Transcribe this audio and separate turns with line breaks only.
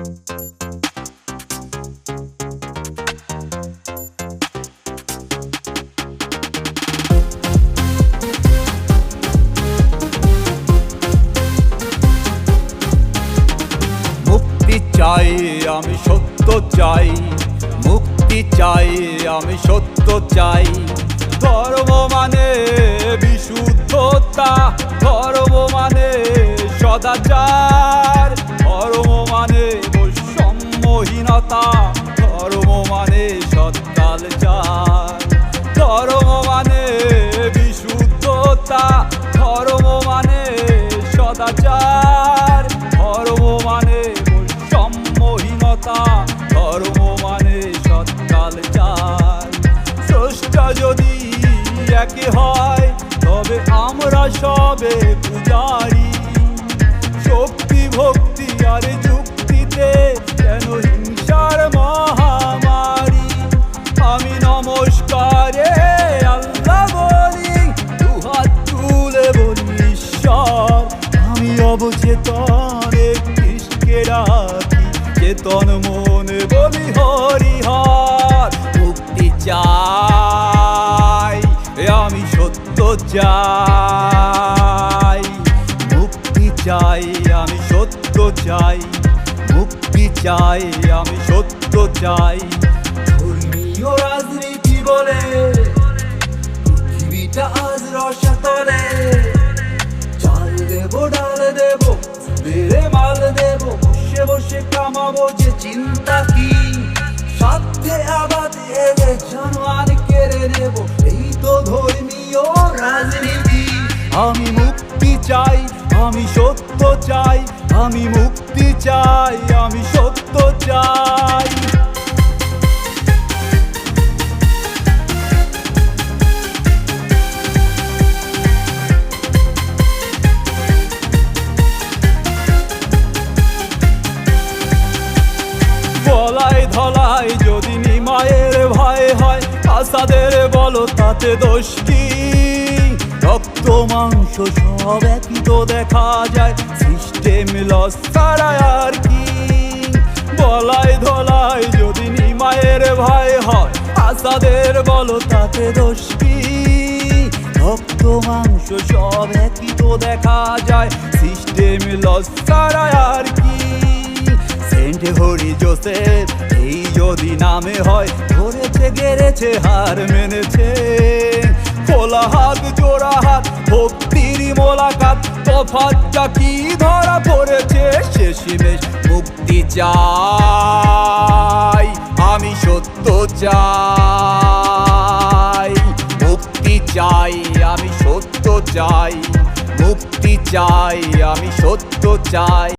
মুক্তি চাই আমি সত্য চাই, মুক্তি চাই আমি সত্য চাই। ধর্ম মানে বিশুদ্ধতা, ধর্ম মানে সদাচার, ধর্ম মানে বৈষম্যহীনতা, ধর্ম মানে সৎকালচার। ধর্ম মানে বিশুদ্ধতা, ধর্ম মানে সদাচার, ধর্ম মানে বৈষম্যহীনতা, ধর্ম মানে সৎকালচার। স্রষ্টা যদি একই হয় তবে আমরা সবে পূজারি। শক্তি ভক্তি আর যুক্তিতে কেন হিংসার মহামারী? আমি নমস্কারে আল্লাহ বলি, দুহাত তুলে বলি ঈশ্বর। আমি অবচেতনে কৃষ্ণকে ডাকি, চেতন মনে বলি হরিহর। মুক্তি চাই আমি সত্য চাই, মুক্তি চাই আমি সত্য চাই, মুক্তি চাই আমি সত্য চাই। ধর্মীয় রাজনীতি বলে পৃথিবীটা আজ রসাতলে। চাল দেবো ডাল দেবো বেড়ে মাল দেবো, বসে বসে কামাবো যে চিন্তা কি? সাথে আবাদ এলে জানোয়ার কেড়ে নেবো, এই তো ধর্মীয় রাজনীতি। আমি মুক্তি চাই আমি সত্য চাই, আমি মুক্তি চাই আমি সত্য চাই। গলায় ধলাই যদি নিমায়ের ভয় হয়, আসাদের বলো তাতে দোষ কি? রক্ত মাংস সব একই তো দেখা যায়, সিস্টেম লস ছাড়া আর কি? গলায় ধলাই যদি নিমায়ের ভয় হয়, আসাদের বলো তাতে দোষ কি? রক্ত মাংস সব একই তো দেখা যায়, সিস্টেম লস ছাড়া আর কি? সেন্ট হরি জোসেফ এই যদি নামে হয়, ধরেছে গেড়েছে হার মেনেছে। খোলা হাত জোড়া হাত ভক্তির মোলাকাত, তফাৎটা কি ধরা পড়েছে শেষমেশ। মুক্তি চাই আমি সত্য চাই, মুক্তি চাই আমি সত্য চাই, মুক্তি চাই আমি সত্য চাই।